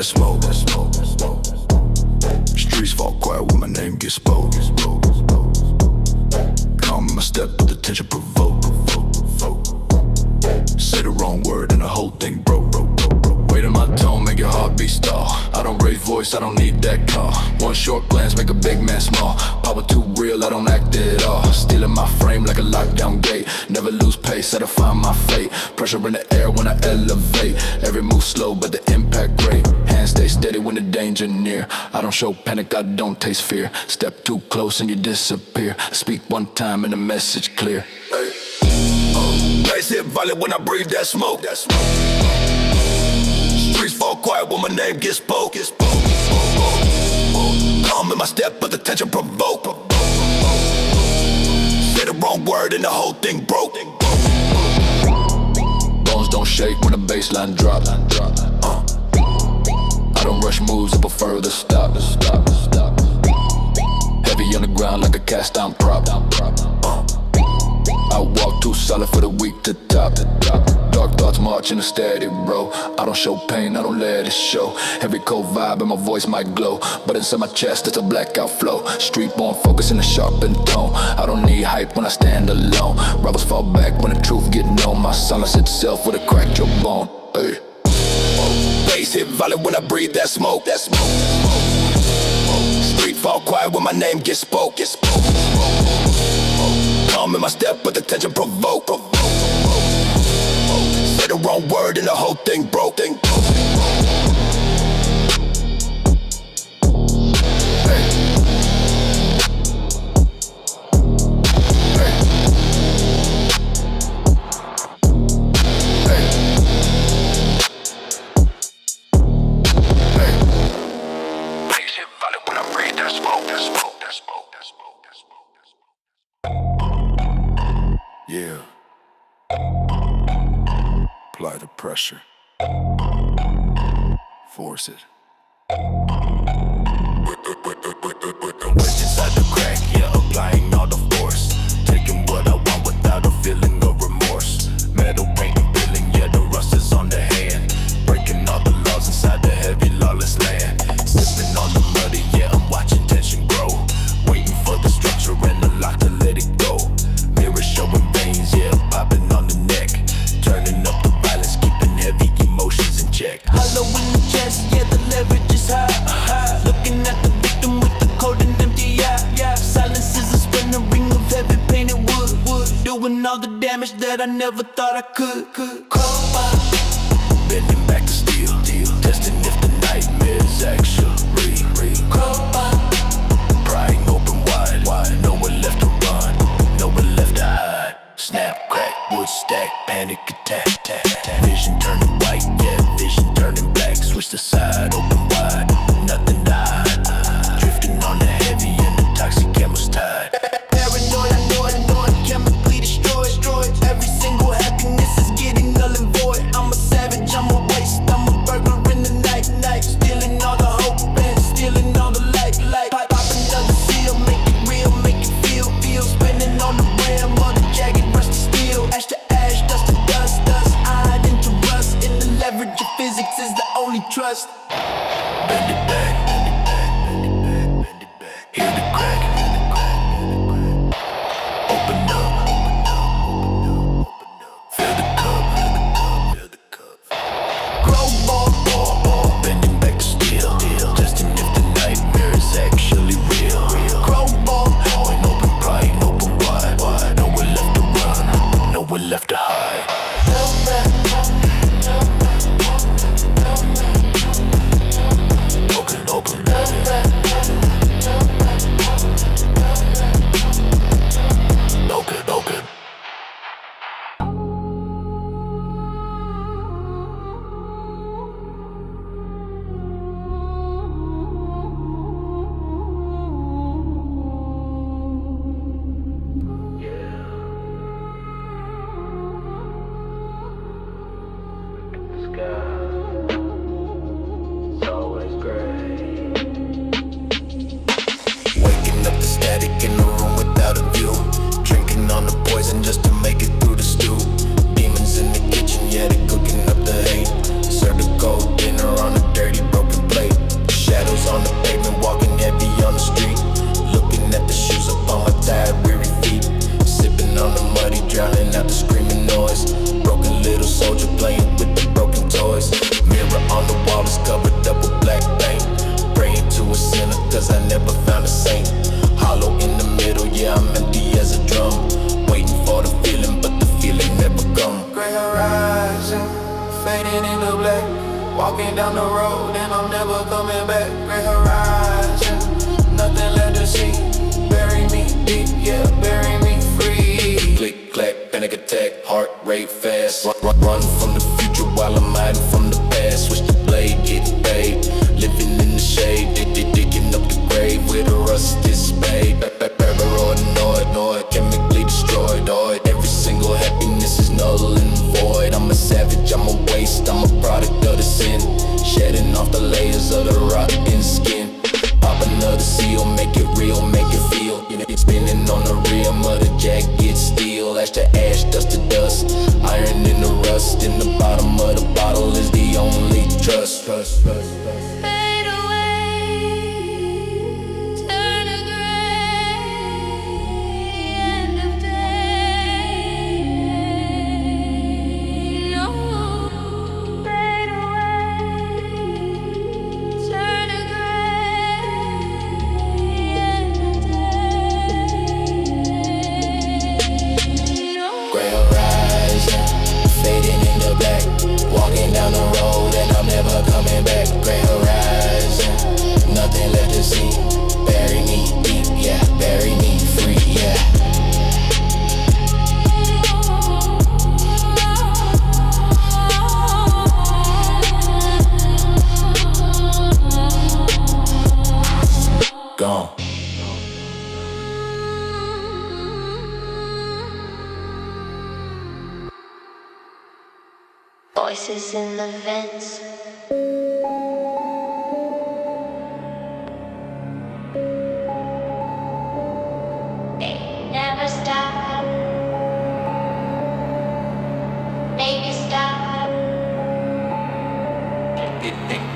that smoke. Streets fall quiet when my name gets spoke. Calm in my step, but the tension provoke. Say the wrong word and the whole thing broke. Weight in my tone, make your heartbeat stall. I don't raise voice, I don't need that call. One short glance, make a big man small. Power too real, I don't act at all. Stealing my frame like a lockdown gate. Never lose pace, I define my fate. Pressure in the air when I elevate. Every move slow, but the impact great. Hands stay steady when the danger near. I don't show panic, I don't taste fear. Step too close and you disappear. Speak one time and the message clear. Hey. Bass hit violent when I breathe that smoke. Streets fall quiet when my name gets spoke. Calm in my step, but the tension provoke. Say the wrong word and the whole thing broke. Bones don't shake when the bassline drop. I don't rush moves, I prefer to stop. Heavy on the ground like a cast down prop. I walk too solid for the weak to top. Dark thoughts march in a steady row. I don't show pain, I don't let it show. Every cold vibe and my voice might glow, but inside my chest it's a blackout flow. Street born focus in a sharpened tone. I don't need hype when I stand alone. Rebels fall back when the truth get known. My silence itself would have cracked your bone. Hey. Bass hit violent when I breathe that smoke. Street fall quiet when my name gets spoke. Calm in my step, but the tension provoke. Say the wrong word and the whole thing broke. Yeah. Apply the pressure. Force it. Inside the crack, yeah, applying all the force. Taking what I want without a feeling of remorse. Metal painting, feeling, yeah, the rust is on the hand. Breaking all the laws inside the heavy, lawless land. Sipping on the muddy, yeah, I'm watching tension grow. Waiting for the structure and the lock to let it go. Mirror showing veins, yeah, popping on the neck. Turning up the violence, keeping heavy emotions in check. Hollow in the chest, yeah, the leverage is high. Looking at the victim with the cold and empty eye. Silence is a splintering of heavy painted wood. Doing all the damage that I never thought I could. Bending back to steel. Testing if the nightmare's actually real. Prying open wide. Nowhere left to run, nowhere left to hide. Snap, crack, wood stack, panic attack. Vision turning white, yeah, vision turning black. Switch the side, open wide, nothing to hide. Drifting on the heavy and the toxic chemicals tide. Paranoid, I know it, chemically destroyed. Every single happiness is getting null and void. I'm a savage, I'm a waste, I'm a burglar in the night. Stealing all the hope and stealing all the light. Pop another seal, make it real, make it feel. Spinning on the rim of the jagged rusty steel. Ash to ash, dust to dust. Iron into rust. In the leverage of physics is the only trust. Bend it back. Hear the crack. Open up. Fill the cup. Grow ball. Bending back to steel. Testing if the nightmare is actually real. Grow ball. When open, prying open wide. Nowhere left to run, nowhere left to hide. Open. yeah, I'm empty as a drum. Waiting for the feeling, but the feeling never come. Gray horizon, fading into black. Walking down the road and I'm never coming back. Gray horizon, nothing left to see. Bury me deep, yeah, bury me free. Click, clack, panic attack, heart rate fast. Run from the future while I'm hiding from the past. Switch the blade, get paid. Living in the shade, digging up the grave with a rusted spade. Paranoid, chemically destroyed. Every single happiness is null and void. I'm a savage, I'm a waste, I'm a product of the sin. Shedding off the layers of the rotten skin. Pop another seal, make it real, make it feel. It's spinning on the rim of the jagged steel. Ash to ash, dust to dust. Iron in the rust. In the bottom of the bottle is the only trust. Fade away, turn to gray, end of day. No, fade away, turn to gray, end of day. No. Gray horizon, fading into black. Walking down the road and I'm never coming back. Gray horizon, nothing left to see. Bury me deep, yeah, bury me free, yeah. Gone. Voices in the vents. They never stop. Make it stop. Make it stop.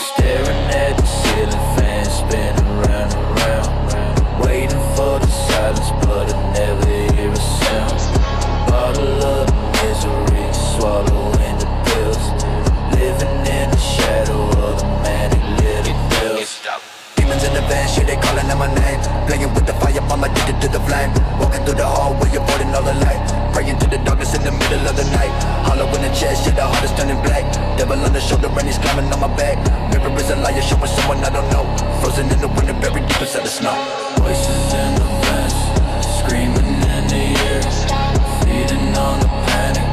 Staring at the ceiling fan, spinning round and round. Waiting for the silence, but I never hear a sound. Bottle of misery, swallowing the pills. Living in the shadow of the manic little pills. Demons in the van, shit, they calling out my name. Playing with the fire, I'm addicted to the flame. Walking through the hallway, avoiding all the light. Praying to the darkness in the middle of the night. Hollow in the chest, shit, the heart is turning black. Devil on the shoulder and he's climbing on my back. Mirror is a liar, showing someone I don't know. Frozen in the winter, buried deep inside the snow. Voices in the vents, screaming in the air. Feeding on the panic,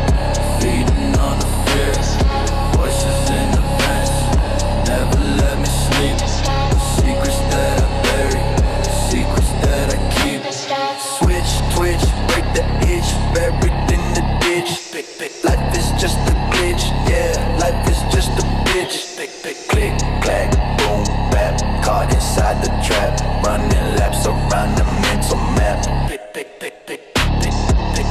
feeding on the fear. Voices in the vents, never let me sleep. Secrets that I bury, secrets that I keep. Switch, twitch, break the itch, buried in the ditch. Life is just a glitch, yeah, life is just a bitch. Click, clack, boom, bap, caught inside the trap. Running laps around the mental map.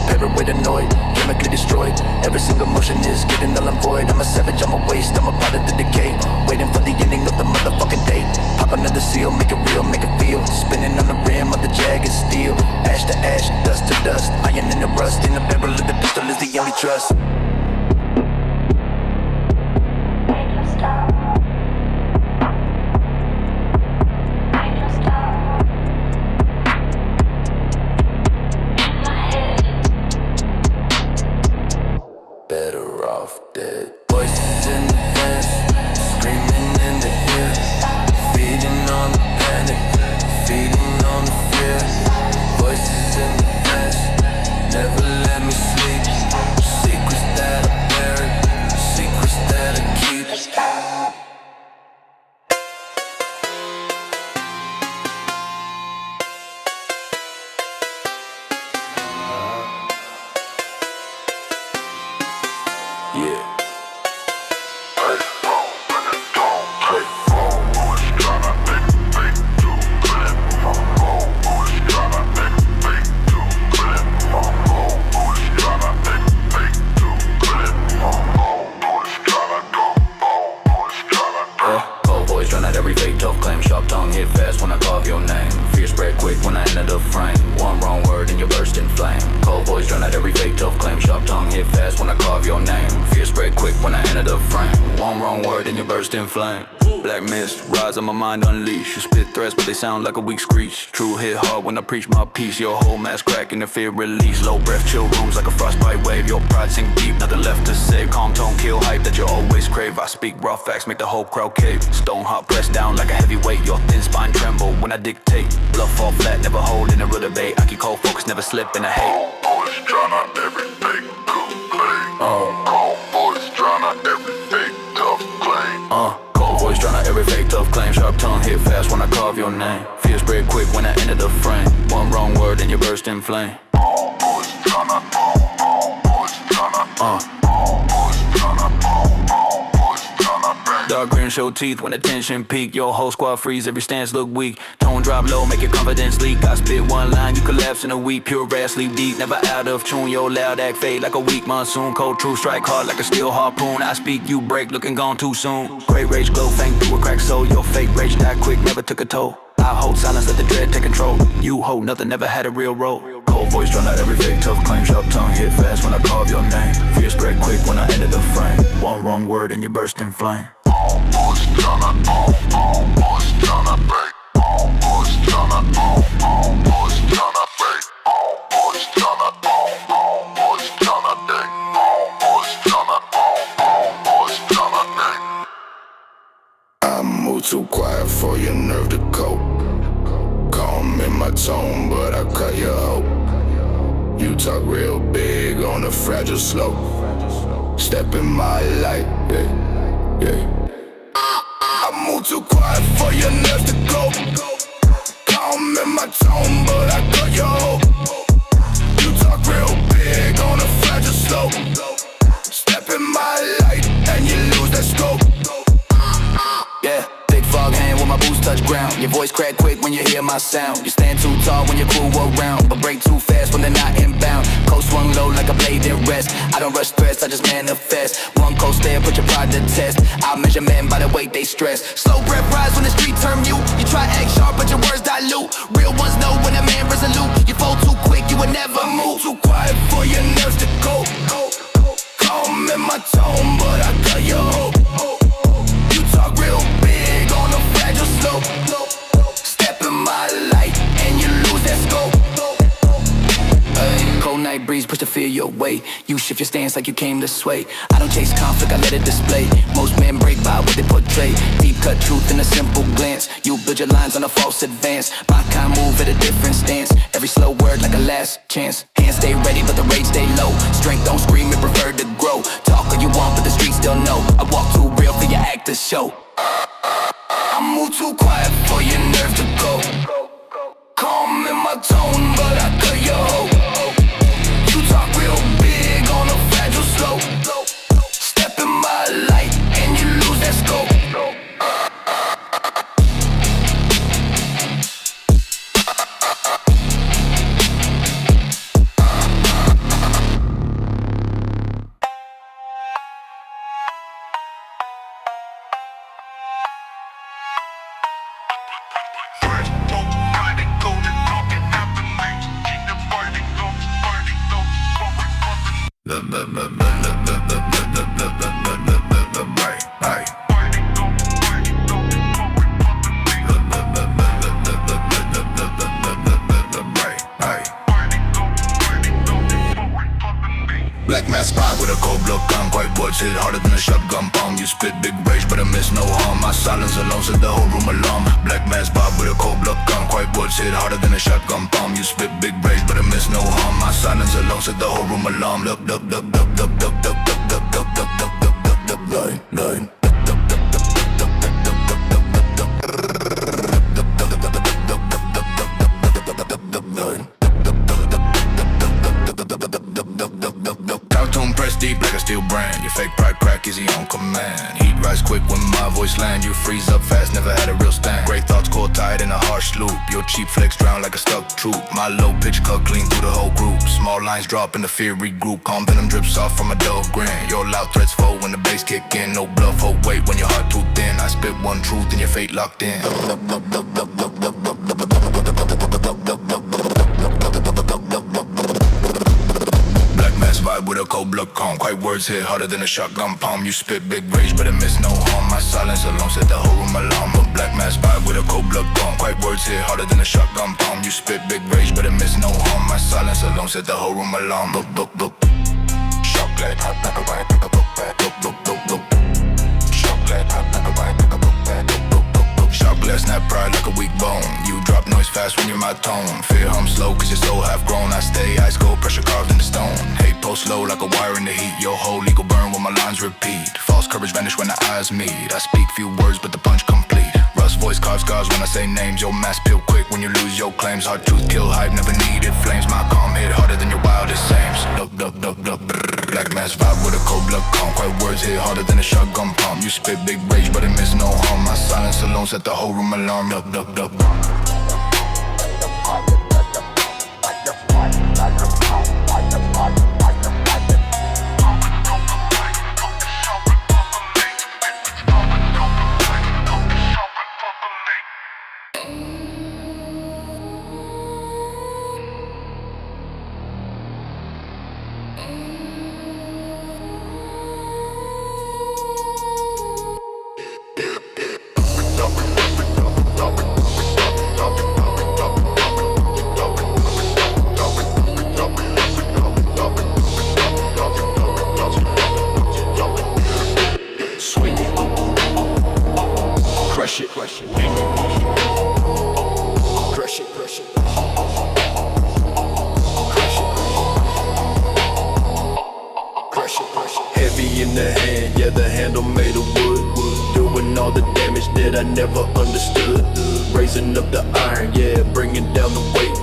Paranoid, annoyed, chemically destroyed. Every single motion is getting null and void. I'm a savage, I'm a waste, I'm a product of decay. Waiting for the ending of the motherfucking day. Pop another seal, make it real, make it feel. Spinning on the rim of the jagged steel. Ash to ash, dust to dust. Iron in the rust, in the barrel of the pistol is the only trust. Better off dead. Voices in the vents, screaming in the air. Feeding on the panic, feeding on the fear. Voices in the vents, never let me sleep. Secrets drown out every fake tough claim. Sharp tongue hit fast when I carve your name. Fear spread quick when I enter the frame. One wrong word and you burst in flame. Cold voice drown out every fake tough claim. Sharp tongue hit fast when I carve your name. Fear spread quick when I enter the frame. One wrong word and you burst in flame. Black mist, rise on my mind unleash. You spit threats but they sound like a weak screech. True hit hard when I preach my peace. Your whole mass crack in the fear release. Low breath chill rooms like a frostbite wave. Your pride sink deep, nothing left to save. Calm tone kill hype that you always crave. I speak raw facts, make the whole crowd cave. Stone heart pressed down like a heavyweight. Your thin spine tremble when I dictate. Bluff fall flat, never hold in a real debate. I keep cold focus, never slip in a hate. Boys drown out every fake good play. Cold boys drown out every fake tough claim. Cold voice drown out every fake tough claim. Sharp tongue hit fast when I carve your name. Fear spread quick when I enter the frame. One wrong word and you burst in flame. Boys drown out, boys drown out, boys drown out, boys drown out. Dark green show teeth when the tension peak. Your whole squad freeze, every stance look weak. Tone drop low, make your confidence leak. I spit one line, you collapse in a week. Pure ass, sleep deep, never out of tune. Your loud act fade like a weak monsoon. Cold true, strike hard like a steel harpoon. I speak, you break, looking gone too soon. Great rage glow, fang through a cracked soul. Your fake rage die quick, never took a toll. I hold silence, let the dread take control. You hold nothing, never had a real role. Cold voice drown out every fake tough claim. Sharp tongue hit fast when I carve your name. Fear spread quick when I enter the frame. One wrong word and you burst in flame. Boys drown out, boys drown out, break. Boys drown out, boys drown out, break. Boys drown out, boys drown out, day. Boys drown out, boys drown out, day. I move too quiet for your nerve to cope. Calm in my tone, but I cut your hope. You talk real big on a fragile slope. Step in my light, yeah, yeah. I move too quiet for your nerves to go. Calm in my tone, but I cut your hope. You talk real big on a fragile slope. Step in my light and you lose that scope. Yeah, big fog hand when my boots touch ground. Your voice crack quick when you hear my sound. You stand too tall when your crew around, but break too fast when they're not inbound. Coast swung low like a blade in rest. I don't rush threats, I just manifest. One coast there, put your pride to test. I measure men by the weight they stress. Slow breath rise when the street term you. You try act sharp, but your words dilute. Real ones know when a man resolute. You fold too quick, you would never move. Too quiet for your nerves to go. Calm in my tone, but I cut your hope. You talk real big on a fragile slope. Step in my light and you lose that scope. Cold night breeze, push the fear your way. You shift your stance like you came to sway. I don't chase conflict, I let it display. Most men break by what they portray. Deep cut truth in a simple glance. You build your lines on a false advance. My kind move at a different stance. Every slow word like a last chance. Hands stay ready but the rage stay low. Strength don't scream, it prefer to grow. Talk all you want but the streets still know. I walk too real for your act to show. I move too quiet for your nerve to go. Calm in my tone, but I cut your hope. You talk real big on a fragile slope. Step in my light and you lose that scope. Black mask spot with a cold blood gun. White words hit harder than a shotgun bomb. You spit big rage but I miss no harm. My silence alone set the whole room alarm. Black mask spot with a cold blood gun. White words hit harder than a shotgun bomb. You spit big rage but I miss no harm. My silence alone set the whole room alarm. Look, look, look, look, look, look, look, look, look, look, look, look, look, look, line, line. Deep like a steel brand. Your fake pride crack easy on command. Heat rise quick when my voice land. You freeze up fast, never had a real stand. Great thoughts, core tied in a harsh loop. Your cheap flex drown like a stuck troop. My low pitch cut clean through the whole group. Small lines drop in the fear regroup. Calm venom drips off from a dull grin. Your loud threats fold when the bass kick in. No bluff, hold weight when your heart too thin. I spit one truth and your fate locked in. Vibe with a cold blood calm. Quite words hit harder than a shotgun palm. You spit big rage but it miss no harm. My silence alone set the whole room alarm. A black mass vibe with a cold blood calm. Quite words hit harder than a shotgun palm. You spit big rage but it miss no harm. My silence alone set the whole room alarm. Chocolate hot like a wine, pick a book back. Chocolate hot like a wine, pick a book back. Shot glass, snap pride like a weak bone. You drop noise fast when you're my tone. Fear hum slow cause your soul half grown. I stay ice cold, pressure carved in the stone. Hate post slow like a wire in the heat. Your whole ego burn when my lines repeat. False courage vanish when the eyes meet. I speak few words but the punch complete. Rust voice carves scars when I say names. Your mask peel quick when you lose your claims. Hard truth kill hype, never needed flames. My calm hit harder than your wildest aims. Black mass vibe with a cold blood calm. Quite words hit harder than a shotgun palm. You spit big rage but it miss no harm. My silence alone set the whole room alarm. Heavy in the hand, yeah, the handle made of wood. Doing all the damage that I never understood. Raising up the iron, yeah, bringing down the weight.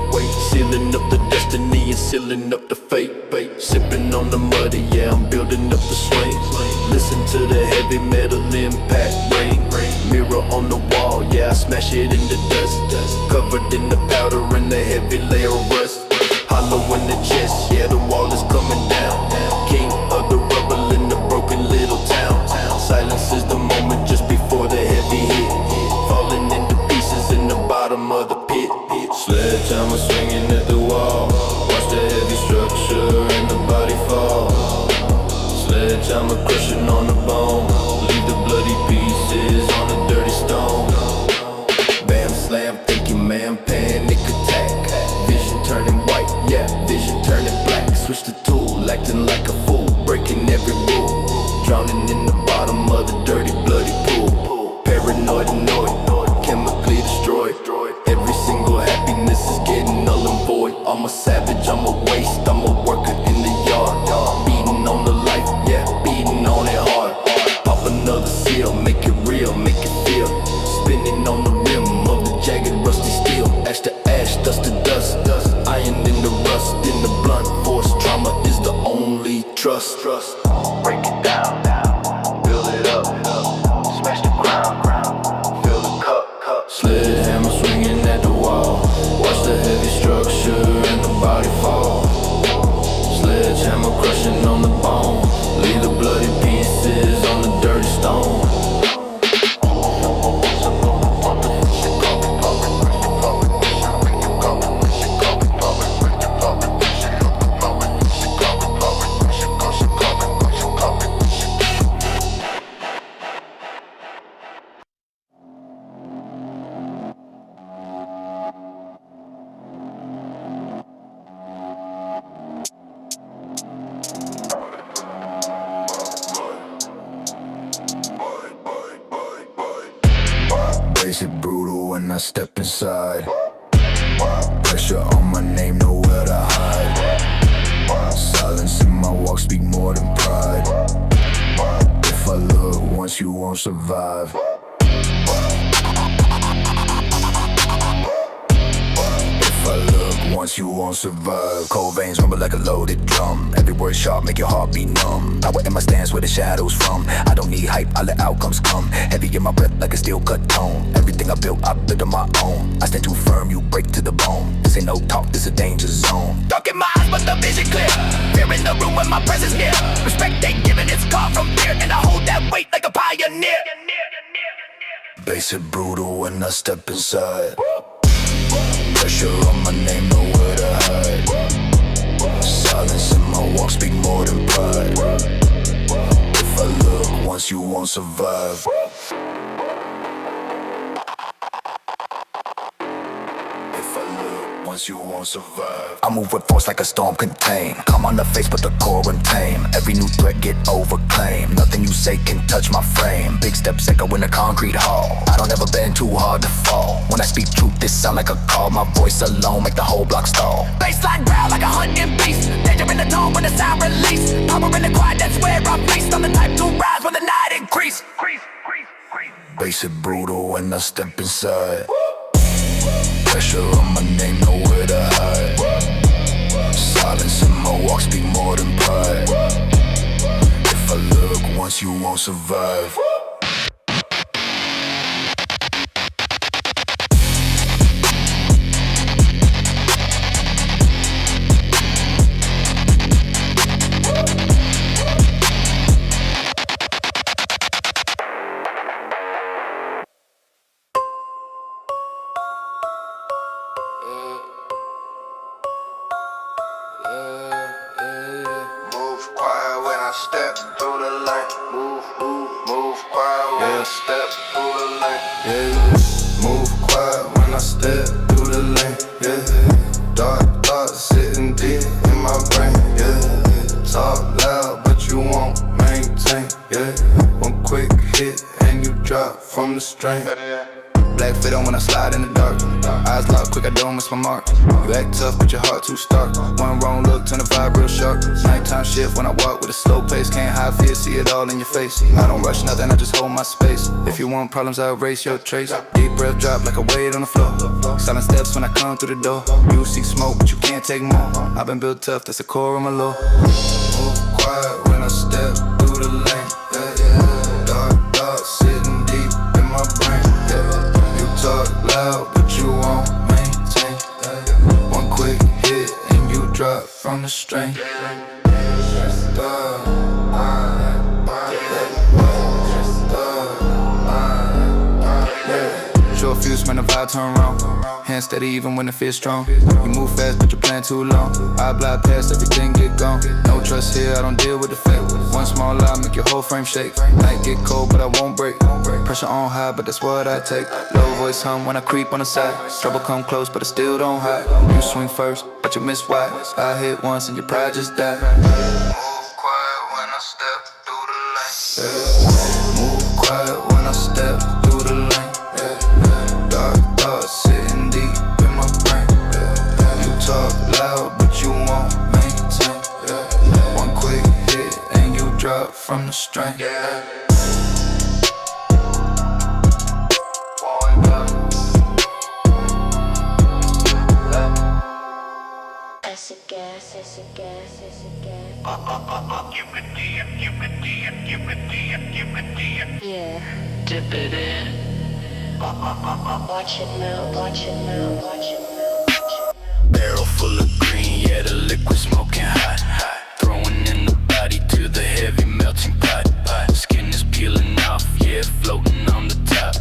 Sealing up the destiny and sealing up the fate. Sipping on the muddy, yeah, I'm building up the swing. Listen to the heavy metal impact ring. Mirror on the wall, yeah, I smash it into dust. Covered in the powder and the heavy layer of rust. Hollow in the chest, yeah, the wall is coming down. King of the rubble in the broken little town. Silence is the moment just before the heavy hit. Falling into pieces in the bottom of the pit. Sledgehammer swinging at the wall. Watch the heavy structure and the body fall. Sledgehammer crushing on the bone. Leave the bloody pieces on the dirty stone. Bam slam, thinking man, panic attack. Vision turning white, yeah, vision turning black. Switch the tool, acting like a fool, breaking every rule. Drowning in the bottom of the dirty, bloody pool. Paranoid, annoyed, chemically destroyed. Every single happiness is getting null and void. I'm a savage, I'm a waste, I'm a worker in the yard. Beating on the life, yeah, beating on it hard. Pop another seal, make it real, make it feel. Spinning on the rim of the jagged, rusty steel. Ash to ash, dust to dust. Iron in the rust, in the blunt force. Trauma is the only trust. Break it down, build it up. Smash the ground, fill the cup. Sledgehammer swinging at the wall. Watch the heavy structure and the body fall. Sledgehammer crushing on the bone. Leave the bloody pieces on the dirty stone. Basic brutal when I step inside. Pressure on my name, nowhere to hide. Silence in my walk speak more than pride. If I look once, you won't survive. If I look once, once you won't survive. Cold veins rumble like a loaded drum. Every word sharp, make your heart be numb. Power in my stance where the shadows from. I don't need hype, I let outcomes come. Heavy in my breath like a steel cut tone. Everything I built on my own. I stand too firm, you break to the bone. This ain't no talk, this a danger zone. Dark in my eyes, but the vision clear. Fear in the room when my presence near. Respect they giving, it's caught from fear. And I hold that weight like a pioneer. Bass it brutal when I step inside. Pressure on my name, nowhere to hide. Silence in my walk, speak more than pride. If I look once, you won't survive. Once you won't survive. I move with force like a storm contained. Calm on the face but the core untamed. Every new threat get overclaimed. Nothing you say can touch my frame. Big steps echo in a concrete hall. I don't ever bend too hard to fall. When I speak truth this sound like a call. My voice alone make the whole block stall. Baseline growl like a hunting beast. Danger in the tone when the sound release. Power in the quiet, that's where I feast. I'm the type to rise when the night increase. Bass it brutal when I step inside. Pressure on my name, nowhere to hide. Silence in my walk, speak more than pride. If I look once, you won't survive. Step through the lane, move quiet when I step through the lane. Yeah, move quiet when I step through the lane. Yeah, dark thoughts sitting deep in my brain. Yeah, talk loud but you won't maintain. Yeah, one quick hit and you drop from the string. Black fit on when I slide in the dark. Eyes locked, quick, I don't miss my mark. You act tough, but your heart too stark. One wrong look, turn the vibe real sharp. Nighttime shift when I walk with a slow pace. Can't hide fear, see it all in your face. I don't rush nothing, I just hold my space. If you want problems, I'll erase your trace. Deep breath drop like a weight on the floor. Silent steps when I come through the door. You see smoke, but you can't take more. I've been built tough, that's the core of my law. Move quiet when I step through the lane. Yeah. Dark thoughts sitting deep in my brain. Yeah. Talk loud, but you won't maintain. One quick hit and you drop from the string. Short fuse when the vibe turn wrong. Hands steady even when the fear's strong. You move fast but your plan too long. I glide past everything get gone. No trust here, I don't deal with the fake. One small lie make your whole frame shake. Night get cold but I won't break. Pressure on high but that's what I take. Low voice hum when I creep on the side. Trouble come close but I still don't hide. You swing first but you miss wide. I hit once and your pride just died. Move quiet when I step through the lane. Move quiet when I step through the lane. Dark thoughts sitting deep in my brain. You talk loud but you won't maintain. One quick hit and you drop from the string. Acid gas, acid gas, acid gas. Yeah. Dip it in. Watch it melt, watch it melt, watch it melt. Barrel full of green, yeah, the liquid smoking hot. Throwing in the body to the heavy melting pot. Skin is peeling off, yeah, floating on the top.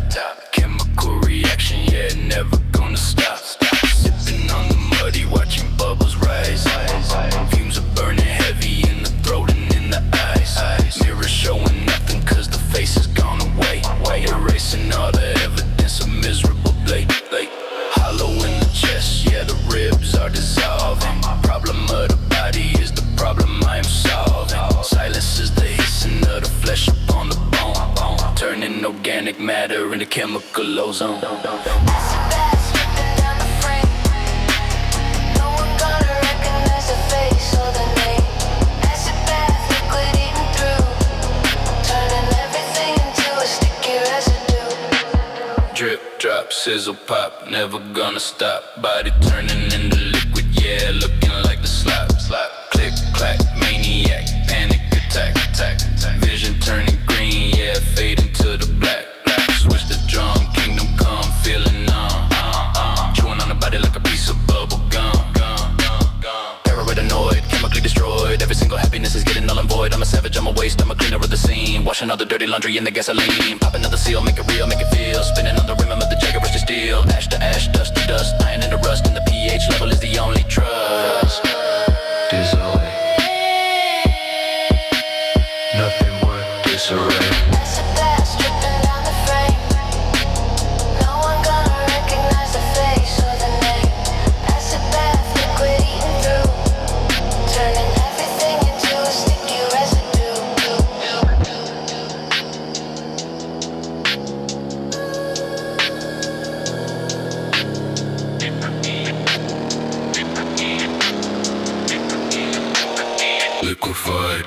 Chemical reaction, yeah, never gonna stop. Sipping on the muddy, watching bubbles rise. Fumes are burning heavy in the throat and in the eyes. Mirror showing nothing cause the face has gone away. Erasing all the evidence of miserable blade. Hollow in the chest, yeah, the ribs are dissolving. Problem of the body is the problem I am solving. Silence is the hissing of the flesh upon the bone. Turning organic matter into chemical ozone. Drip, drop, sizzle, pop, never gonna stop. Body turning into liquid, yeah, looking like the slap. Click, clack, maniac, panic attack. Vision turning green, yeah, fading to the black. Switch the drum, kingdom come, feeling numb. Chewing on the body like a piece of bubble gum. Paranoid, chemically destroyed. Every single happiness is getting null and void. I'm a savage, I'm a waste, I'm a cleaner of the scene. Washing all the dirty laundry in the gasoline. Pop another seal, make it real, make it feel. Spinning on the rim of the Jagger, rush to steel. Ash to ash, dust to dust. Iron into rust, and the pH level is the only trust. Disarray. Nothing worth disarray. That's the best, dripping down the frame. No one gonna recognize the face or the name. That's the bath, liquid eating through, turning everything into a sticky residue. Liquefied.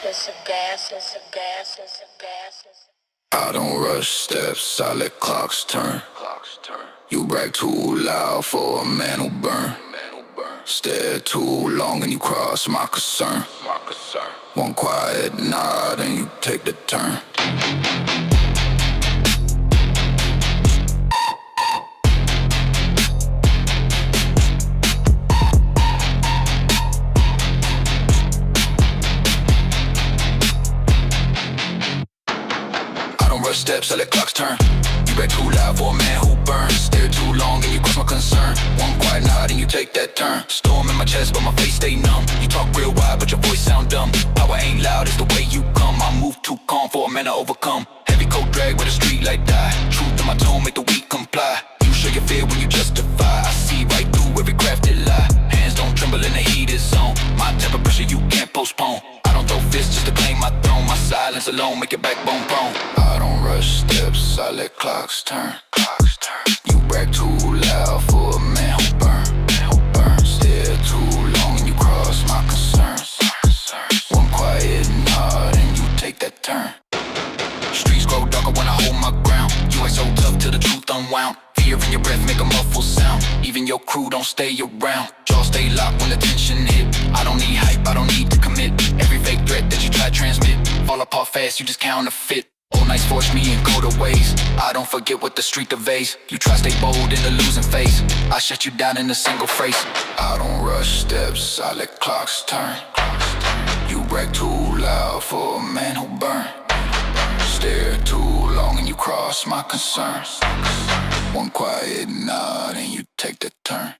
It's a gas, it's a gas, it's a gas. I don't rush steps, I let clocks turn. You brag too loud for a man who burn. Stare too long and you cross my concern. One quiet nod and you take the turn. I don't rush steps, I let clocks turn. You brag too loud for a man who burns. Stare too long and you cross my concern. One quiet nod and you take that turn. Storm in my chest but my face stay numb. You talk real wide but your voice sound dumb. Power ain't loud, it's the way you come. I move too calm for a man to overcome. Heavy coat drag with a street light die. Truth in my tone make the weak comply. You show your fear when you justify. I see right through every crafted lie. Hands don't tremble in the heat is on. My temper pressure you can't postpone. I don't throw fists just to claim my throne. My silence alone make it backbone prone. I don't rush steps, I let clocks turn. You brag too loud for a man who burn. Stare too long and you cross my concerns. One quiet nod and you take that turn. Streets grow darker when I hold my ground. You ain't so tough till the truth unwound. Fear in your breath make a muffled sound. Even your crew don't stay around. Jaws stay locked when the tension hit. I don't need hype, I don't need to commit. Every fake threat that you try to transmit fall apart fast, you just counterfeit. All nights force me in colder ways. I don't forget what the street evades. You try stay bold in the losing phase. I shut you down in a single phrase. I don't rush steps, I let clocks turn. You brag too loud for a man who burn. Stare too long and you cross my concerns. One quiet nod and you take the turn.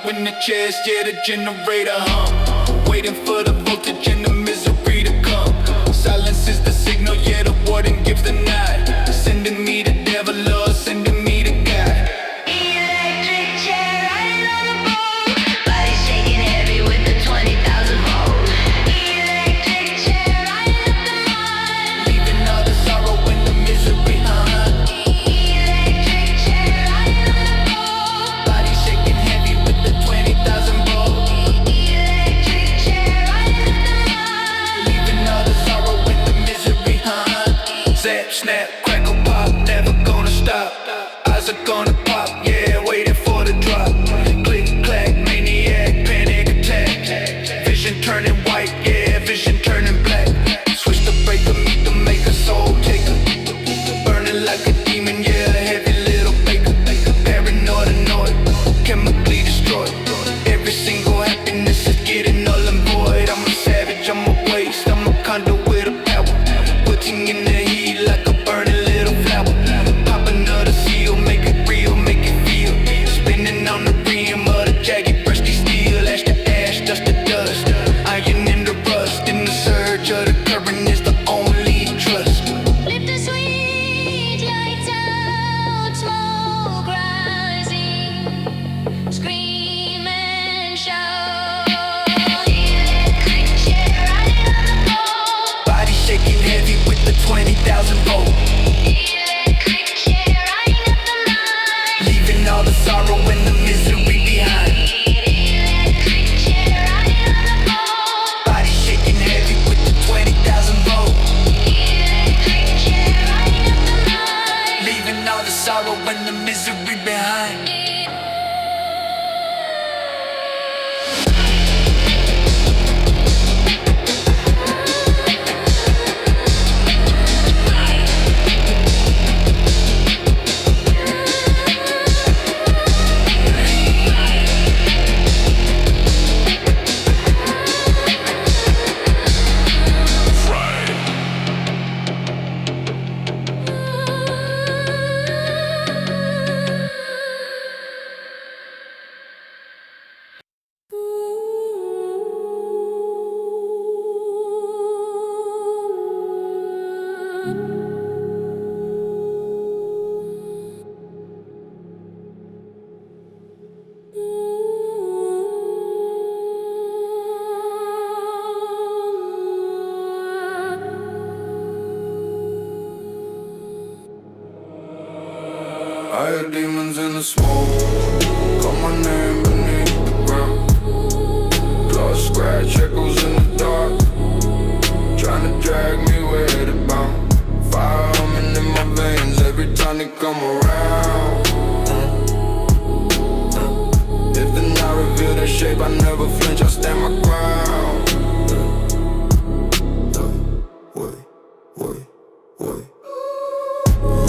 In the chest, yeah, the generator hum. Waiting for the voltage and the misery to come. Silence is the signal, yeah, the warden gives the nod. Sending me the devil, Lord, sending me the God. Electric chair riding on the boat. Body shaking heavy with the 20,000 volt. Electric chair riding up the line. Leaving all the sorrow and the misery, Electric chair riding on the boat. Body shaking heavy with the 20,000 volt. Electric chair riding up the line. Leaving all the sorrow and the misery, Zap, snap, crackle, pop, never gonna stop. Eyes are gonna pop, yeah, waiting for the drop. Click, clack, maniac, panic attack. Vision turning white, yeah, vision turning black. Switch the brake, meet getting null and void. I'm a savage, I'm a waste, I'm a conduit of power. Putting in the heat like a burning little flower. Pop another seal, make it real, make it feel. Spinning on the rim of the jagged, rusty steel. Ash to ash, dust to dust. Iron in the rust, in the surge of the current is the only trust. Lift the sweet lights out, smoke rising, scream and shout. Electric chair riding on the pole. Body shaking heavy with the 20,000 volt. Electric chair riding up the line. Leaving all the sorrow and the misery behind. Electric chair riding on the pole. Body shaking heavy with the 20,000 volt. Electric chair riding up the line. Leaving all the sorrow and the misery behind. I hear demons in the smoke. Call my name beneath the ground. Claws scratch echoes in the dark. Trying to drag me where they bound. Fire humming in my veins every time they come around. If the night reveal their shape, I never flinch, I stand my ground. Wait.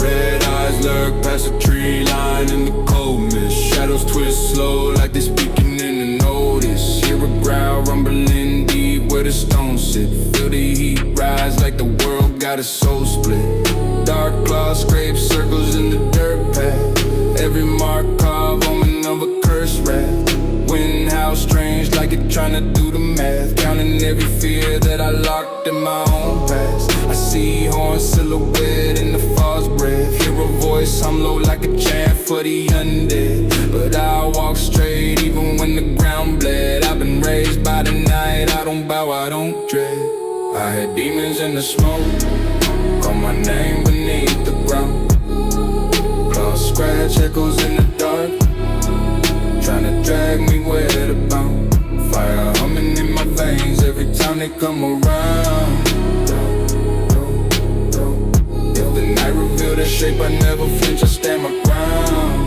Red eyes lurk past the tree line in the cold mist. Shadows twist slow like they speaking in the notice. Hear a growl rumbling deep where the stones sit. Feel the heat rise like the world got its soul split. Dark claws scrape circles in the dirt path. Every mark carved omen of a cursed wrath. Wind howls strange like it tryna do the math. Counting every fear that I locked in my own past. I see horns silhouette in the false breath. Hear a voice hum low like a chant for the undead. But I walk straight even when the ground bled. I've been raised by the night, I don't bow, I don't dread. I had demons in the smoke. Call my name beneath the ground. Claws scratch echoes in the dark. Tryna drag me where to bound. Fire humming in my veins every time they come around. If the night reveal their shape, I never flinch, I stand my ground.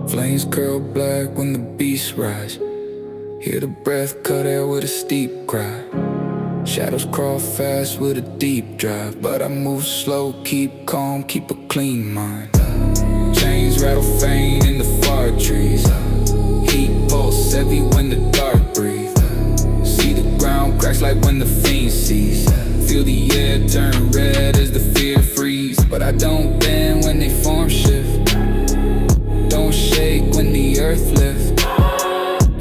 Flames curl black when the beasts rise. Hear the breath cut air with a steep cry. Shadows crawl fast with a deep drive. But I move slow, keep calm, keep a clean mind. Chains rattle faint in the far trees. Heat pulse heavy when the dark breathe. See the ground cracks like when the fiend sees. Feel the air turn red as the fear freeze. But I don't bend when they form shift. Don't shake when the earth lifts.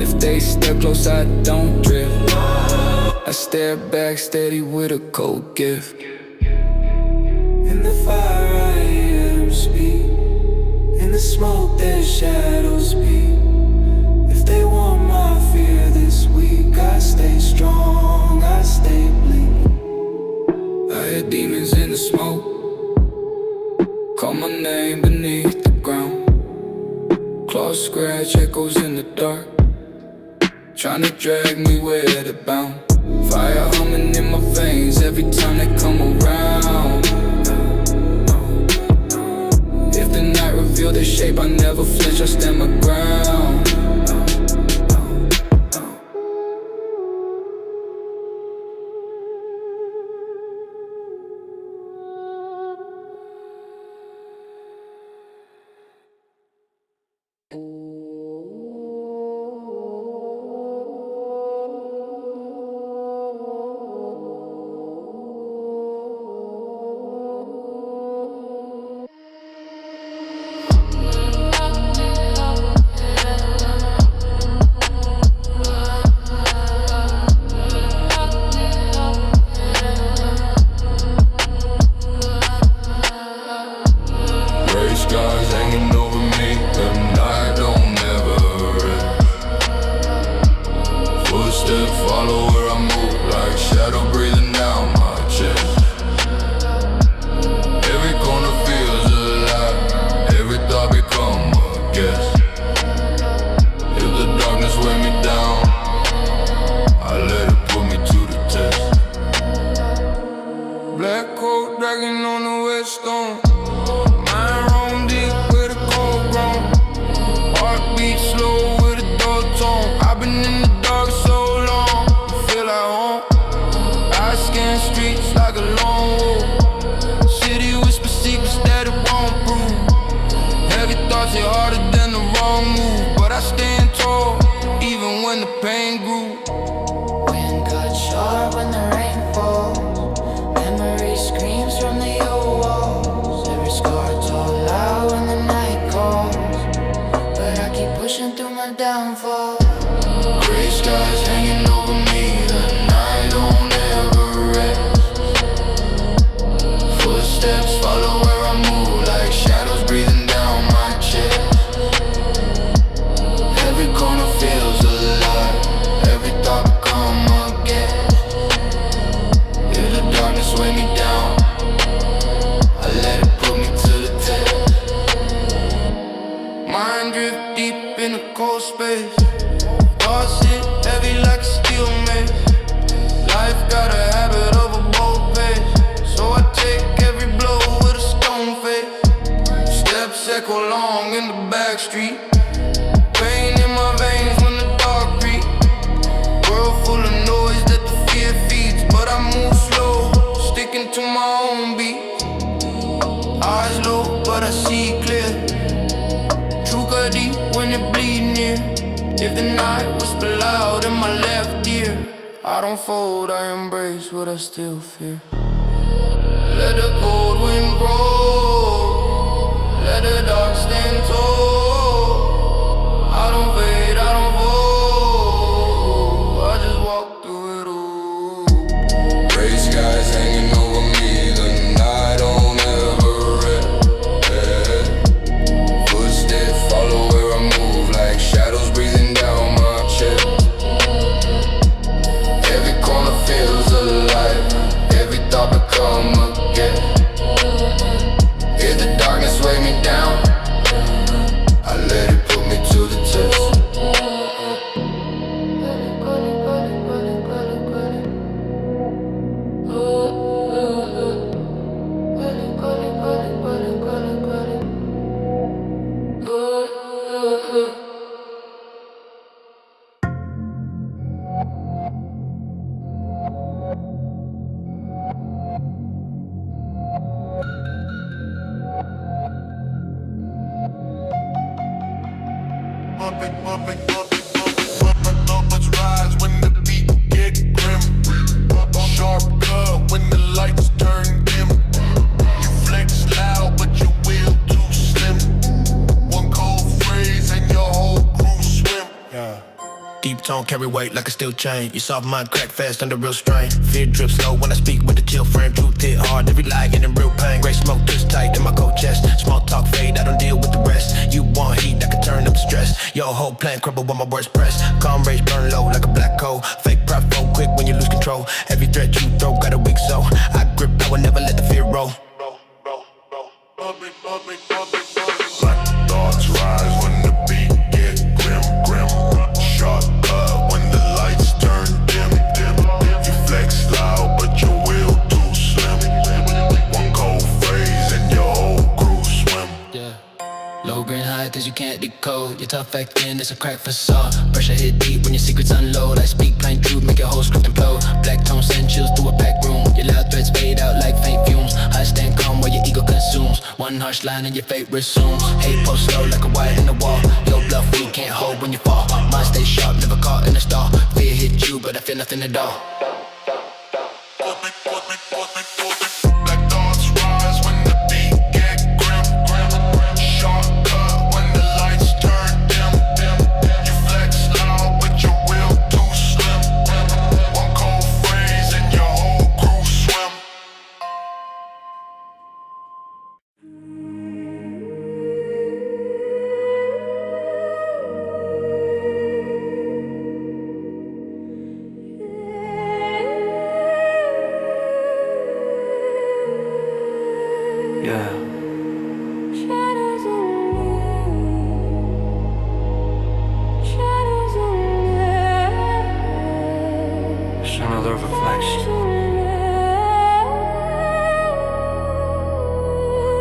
If they step close, I don't drift. I stare back steady with a cold gift. In the fire I hear them speak. In the smoke their shadows speak. If they want my fear this week, I stay strong, I stay bleak. I hear demons in the smoke. Call my name beneath the ground. Claws scratch echoes in the dark. Tryna drag me where to bound. Fire humming in my veins every time they come around. If the night reveal their shape, I never flinch, I stand my ground. I stand tall, even when the pain grew. Wind got sharp when the rain falls. Memory screams from the old walls. Every scar told loud when the night calls. But I keep pushing through my downfall. Gray skies hanging over me, the night don't ever rest. Footsteps follow where I move, like shadows breathing down my chest. Every corner feels alive, every thought come again. If the darkness weigh me down, I let it put me to the test. Mind drift deep in a cold space. Thoughts hit heavy like a steel mace. Life got a habit of a bold pace, so I take every blow with a stone face. Steps echo long in the back street. Pain in my veins when the dark creep. World full of noise that the fear feeds, but I move slow, sticking to my own beat. Eyes low, but I see clear. True cut deep when it bleed near. If the night whisper loud in my left ear, I don't fold, I embrace what I still fear. Let the cold wind blow, let the dark stand tall. I don't fade, I don't fold, I just walk through it all. Gray skies hanging over me, the night don't ever rest. Footsteps follow where I move, like shadows breathing down my chest. Every corner feels alive, every thought become again. If the darkness weigh me down, I let it put me to the test. Numbers rise when the beat get grim. Sharp cut when the lights turn dim. You flex loud, but your will too slim. One cold phrase and your whole crew swim. Deep tone carry weight like a steel chain. You soft mind crack fast under real strain. Fear drips slow when I speak with a chill frame. Truth hit hard, every lie in real pain. Gray smoke twist tight in my cold chest. Small talk fade, I don't deal with the rest. You want heat, I can turn up the stress. Your whole plan crumble when my words press. Calm rage burn low like a black coal. Fake pride fold quick when you lose control. Every threat you throw got a weak soul. I grip, I will never let the fear roll. Black thoughts rise when the beat get grim. Sharp cut when the lights turn dim. You flex loud, but your will too slim. One cold phrase and your whole crew swim. Yeah. Low green high things you can't decode. Your tough acting is a crack facade. Pressure hit deep when your secrets unload. I speak plain truth, make your whole script implode. Black tone send chills through a packed room. Your loud threats fade out like faint fumes. I stand calm while your ego consumes. One harsh line and your fate resumes. Hate post slow like a wire in the wall. Your bluff we can't hold when you fall. Mine stay sharp, never caught in a stall. Fear hit you, but I feel nothing at all. Black thoughts rise when the beat get grim. Sharp cut when the lights turn dim. You flex loud, but your will too slim. One cold phrase and your whole crew swim. Yeah. Shadows in Just another reflection.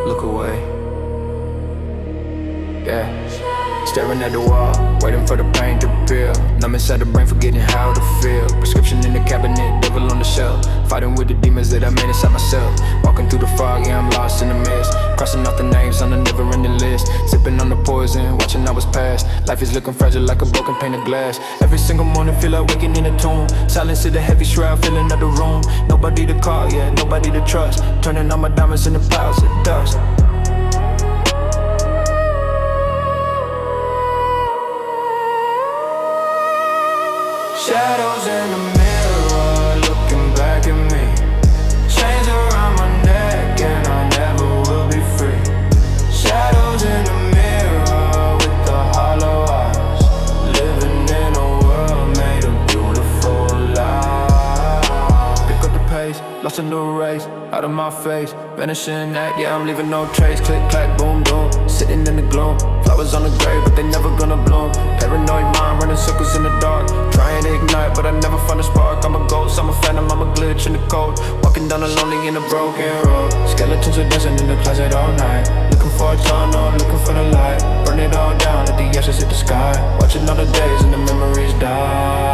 Look away. Yeah. Staring at the wall, waiting for the pain to peel. Numb inside the brain, forgetting how to feel. Prescription in the cabinet, devil on the shelf. Fighting with the demons that I made inside myself. Walking through the fog, yeah, I'm lost in the mist. Crossing off the names on the never-ending list. Sipping on the poison, watching hours pass. Life is looking fragile like a broken pane of glass. Every single morning feel like waking in a tomb. Silence in the heavy shroud, filling up the room. Nobody to call, yeah, nobody to trust. Turning all my diamonds into piles of dust. Shadows in the mirror, looking back at me. Chains around my neck and I never will be free. Shadows in the mirror with the hollow eyes. Living in a world made of beautiful lies. Pick up the pace, lost a new race. Out of my face, vanishing act, yeah, I'm leaving no trace. Click, clack, boom, boom, sitting in the gloom. Flowers on the grave, but they never gonna bloom. Paranoid mind, running circles in the dark. Trying to ignite, but I never find a spark. I'm a ghost, I'm a phantom, I'm a glitch in the code. Walking down the lonely in a broken road. Skeletons are dancing in the closet all night. Looking for a tunnel, looking for the light. Burn it all down, let the ashes hit the sky. Watching all the days and the memories die.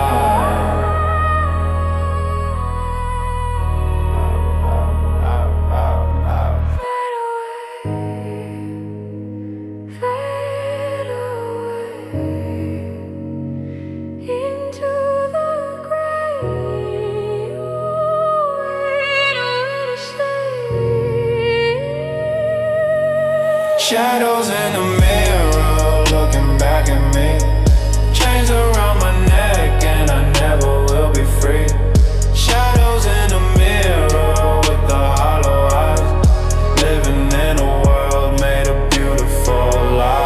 Shadows in the mirror, looking back at me. Chains around my neck and I never will be free. Shadows in the mirror with the hollow eyes. Living in a world made of beautiful lies.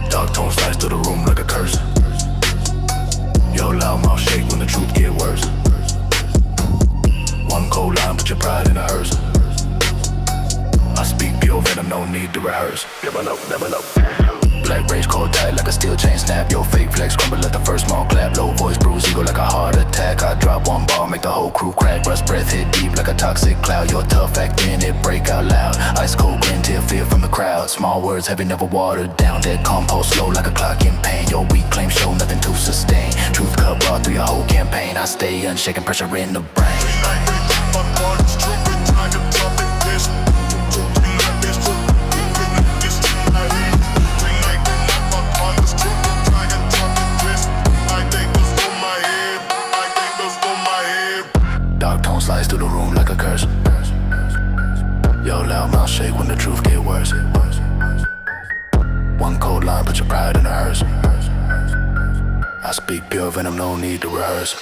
Dark tone slides through the room like a curse. Your loud mouth shake when the truth get worse. One cold line, put your pride in a hearse. I speak pure venom, no need to rehearse. Never know, never know. Black rage cold tight like a steel chain snap. Your fake flex crumble at the first small clap. Low voice bruise ego like a heart attack. I drop one ball, make the whole crew crack. Rust breath hit deep like a toxic cloud. Your tough acting, it break out loud. Ice cold grin, tear fear from the crowd. Small words heavy, never watered down. Dead compost slow like a clock in pain. Your weak claim show nothing to sustain. Truth cut raw through your whole campaign. I stay unshaken, pressure in the brain. Dark tone slides through the room like a curse. Your loud mouth shake when the truth get worse. One cold line, put your pride in a hearse. I speak pure venom, no need to rehearse.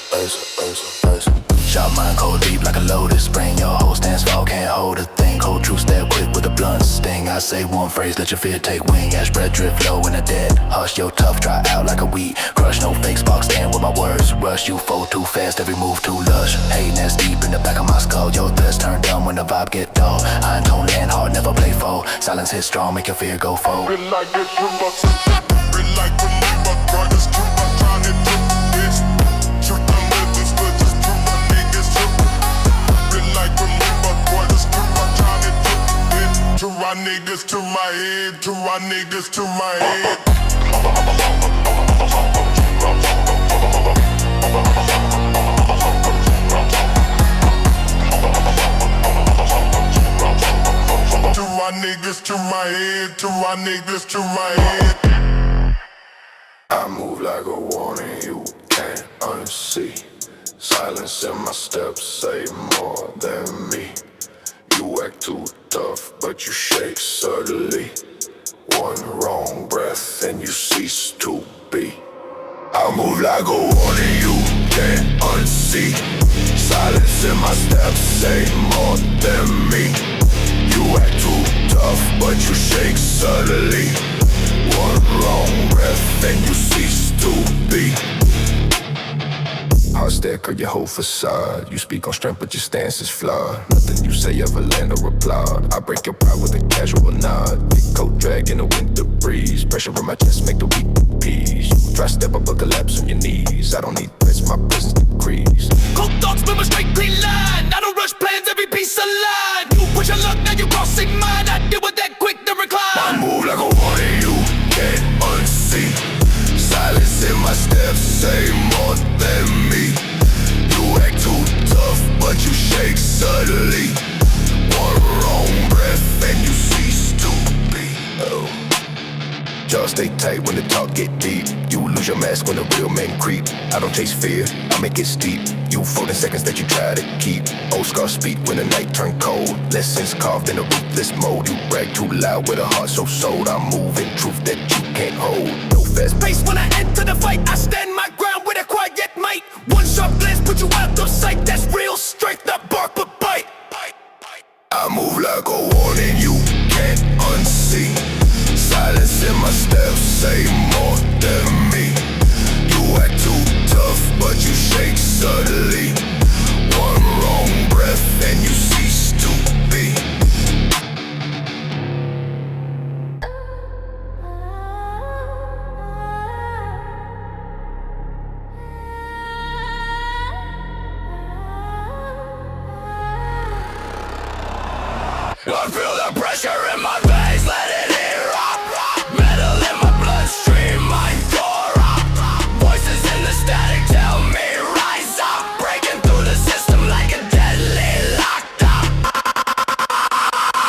Shot mine cold deep like a lotus. Spring your whole stance fall, can't hold a thing. Cold truth stab quick with a blunt sting. I say one phrase, let your fear take wing. Ash breath drift low in the dead. Hush your tough, dry out like a weed. Crush no fake spark, stand with my words. Rush you fold too fast, every move too lush. Hate nest deep in the back of my skull. Your thirst turn dumb when the vibe get dull. Iron tone land hard, never play foe. Silence hit strong, make your fear go forward. Feel like it's too much. Feel like when we but right, it's too much. Trying to do this. Shoot them with this, but just too much niggas too. Feel like when we but right, it's too much. Trying to do this. To our niggas to my head, to our niggas to my head. To our niggas to my head, to our niggas to my head. I move like a warning you can't unsee. Silence in my steps say more than me. You You act too tough, but you shake subtly. One wrong breath and you cease to be. I move like a warning you can't unsee. Silence in my steps say more than me. You act too tough, but you shake subtly. One wrong breath and you cease to be. Hard stick or your whole facade. You speak on strength but your stance is flawed. Nothing you say ever land or applaud. I break your pride with a casual nod. Big coat drag in the winter breeze. Pressure in my chest make the weak appease. You try step up but collapse on your knees. I don't need threats, my presence decrease. Cold thoughts move a straight clean line. I don't rush plans, every piece aligned. You push your luck, now you're crossing mine. I deal with that quick to recline. I move like a warning you can't unsee. Silence in my steps say more than me. You act too tough, but you shake subtly. One wrong breath and you cease to be. Oh. Jaws stay tight when the talk get deep. You lose your mask when the real men creep. I don't chase fear, I make it steep. You fold in seconds that you try to keep. Old scars speak when the night turn cold. Lessons carved in a ruthless mold. You brag too loud with a heart so sold. I move in truth that you can't hold. No fast Pace when I enter the fight, I stand my ground with a quiet might. One sharp glance put you out of sight. That's real strength, not bark but bite. I move like a warning you can't unsee. Silence in my steps say more than me. You act too tough, but you shake subtly. One wrong breath and you cease to be. I feel the pressure in my face, let it erupt. Metal in my bloodstream, mind corrupt. Voices in the static tell me rise up. Breaking through the system like a deadly locked-up.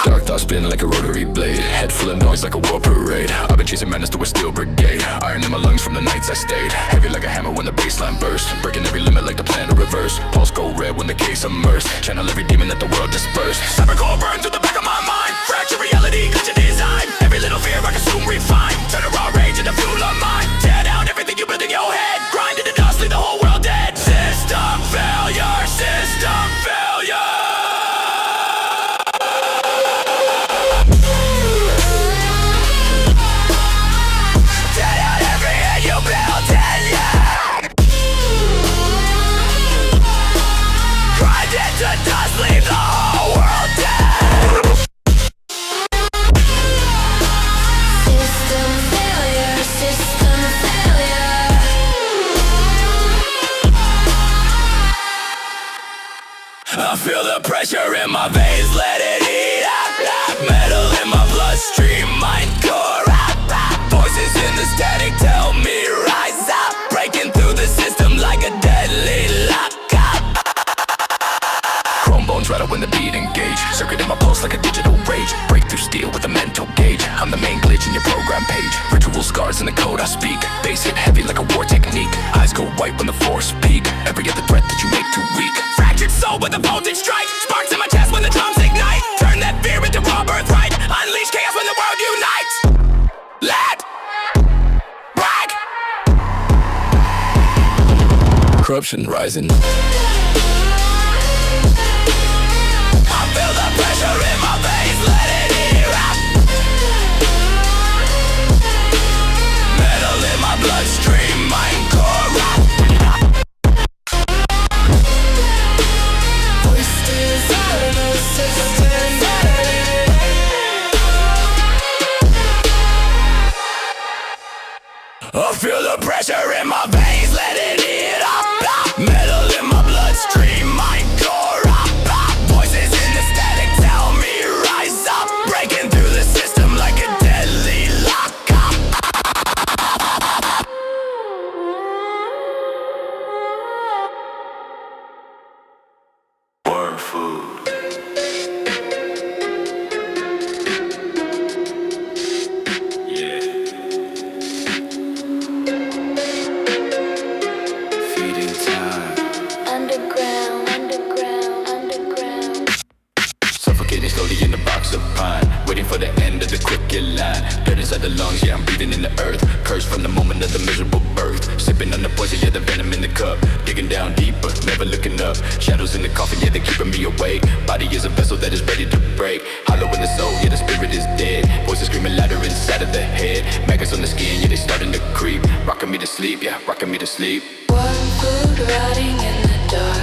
Dark thoughts spin like a rotary blade. Head full of noise like a war parade. I've been chasing madness through a steel brigade. Iron in my lungs from the nights I stayed. Heavy like a hammer when the baseline burst. Breaking every limit like the plan to reverse. Pulse go red when the case immersed. Channel every demon that the world dispersed. Cybercore burn through the back of my mind. Fracture reality, glitch your design. Every little fear I consume, refine. Turn a raw rage into fuel of mine. Tear down everything you build in your head. Grind to the dust, leave the whole world dead. System failure, system failure. Tear down everything you built in you. Grind into dust, leave the whole world dead. System failure. I feel the pressure in my veins, let it eat up. Metal in my bloodstream, mind corrupt. Voices in the static tell me rise up. Breaking through the system like a deadly lockup. Chrome bones rattle when the beat engage. Circuit in my pulse like a digital rage. Break through steel with a mental gauge. I'm the main glitch in your program page. Ritual scars in the code I speak. Bass hit heavy like a war technique. Eyes go white when the force peak. Every other breath that you make too weak. Fractured soul with a voltage strike. Sparks in my chest when the drums ignite. Turn that fear into raw birthright. Unleash chaos when the world unites. Let brag. Corruption rising. I feel the pressure in my veins, let it erupt. Metal in my bloodstream, mind corrupt. Voices in the system. I feel the pressure in my veins, let it eat up. Metal in my bloodstream, mind corrupt. Voices in the static tell me rise up. Breaking through the system like a deadly lockup. Word food. slowly in the box of pine, waiting for the end of the crooked line. Dirt inside the lungs, yeah, I'm breathing in the earth. Cursed from the moment of the miserable birth. Sipping on the poison, yeah, the venom in the cup. Digging down deeper, never looking up. Shadows in the coffin, yeah, they're keeping me awake. Body is a vessel that is ready to break. Hollow in the soul, yeah, the spirit is dead. Voices screaming louder inside of the head. Maggots on the skin, yeah, they starting to creep. Rocking me to sleep, yeah, rocking me to sleep. Warm food rotting in the dark.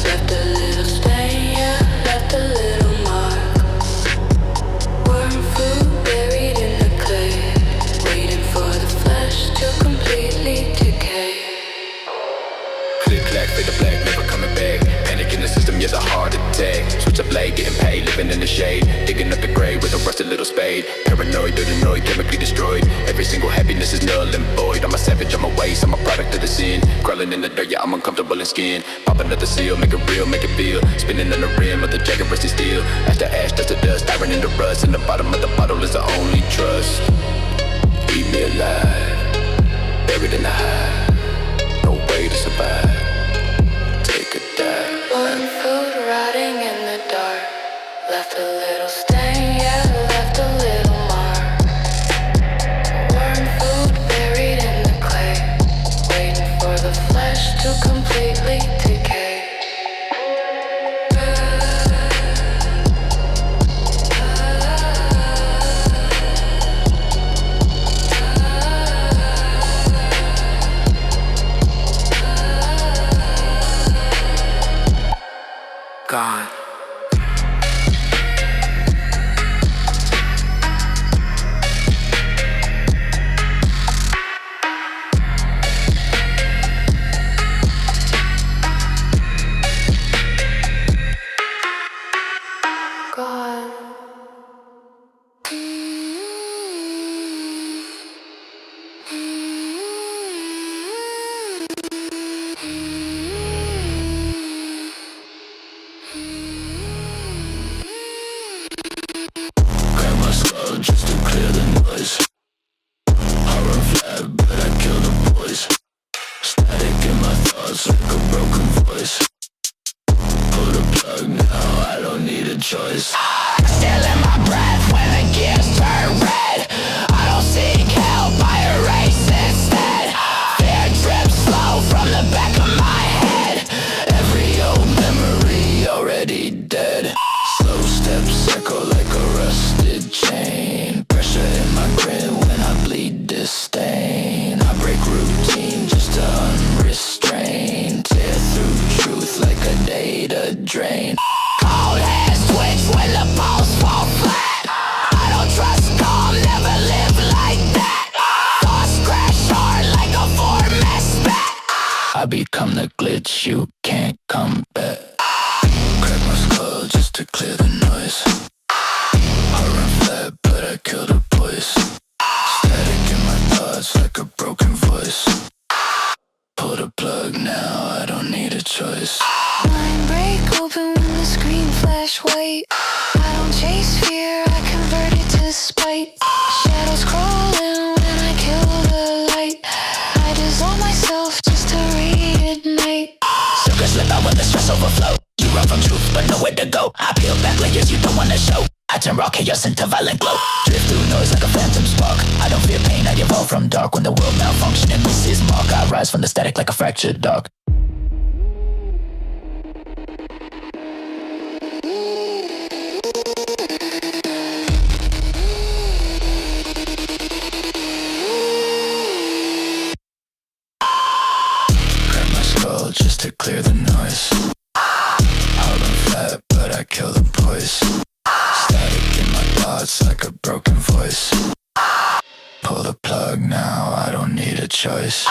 Left a little stain, yeah, left a little mark. Warm food buried in the clay, waiting for the flesh to completely decay. Click clack, fade to black, never coming back. Panic in the system, yeah, the heart attack. Switch a blade, getting paid, living in the shade. Digging up the grave with a rusted little spade. Paranoid, annoyed, chemically destroyed. Every single happiness is null and void. I'm a savage, I'm a waste, I'm a product of the sin. Crawling in the dirt, yeah, I'm uncomfortable in skin. Pop another seal, make it real, make it feel. Spinning on the rim of the jacket, rusty steel. Ash to ash, dust to dust, iron in the rust. And the bottom of the bottle is the only trust. Eat me alive, buried in the high. No way to survive. Take a dive. Warm food rotting in the dark. Left a little stain, yeah, left a little mark. Warm food buried in the clay, waiting for the flesh to completely decay. Gone. God. Grab my skull just to clear the noise. I run flat, but I kill the boys. Static in my thoughts like a broken voice. Pull the plug now, I don't need a choice. Still in my breath when the gears turn red. I don't seek help, I erase instead. Fear drips slow from the back of my head. Every old memory already dead. Slow steps echo like a rusted chain. Pressure in my grin when I bleed disdain. I break routine just to unrestrain. Tear through truth like a data drain. Cold hands twitch when the balls fall flat. I don't trust calm, never live like that. Thoughts crash hard like a format spat. I become the glitch you can't combat. Crack my skull just to clear the noise. I run flat, but I kill the boys. Static in my thoughts like a broken voice. Pull the plug now, I don't need a choice. Mind break open when the screen flash white. I don't chase fear, I convert it to spite. Shadows crawling when I kill the light. I dissolve myself just to reignite. Sugar slip out when the stress overflow. You run from truth, but nowhere to go. I peel back layers you don't wanna show. I turn raw chaos into violent glow. Drift through noise like a phantom spark. I don't fear pain, I evolve from dark. When the world malfunction and misses mark, I rise from the static like a fractured dark. Grab my skull just to clear the noise. I run flat, but I kill the boys. Static in my thoughts like a broken voice. Pull the plug now, I don't need a choice.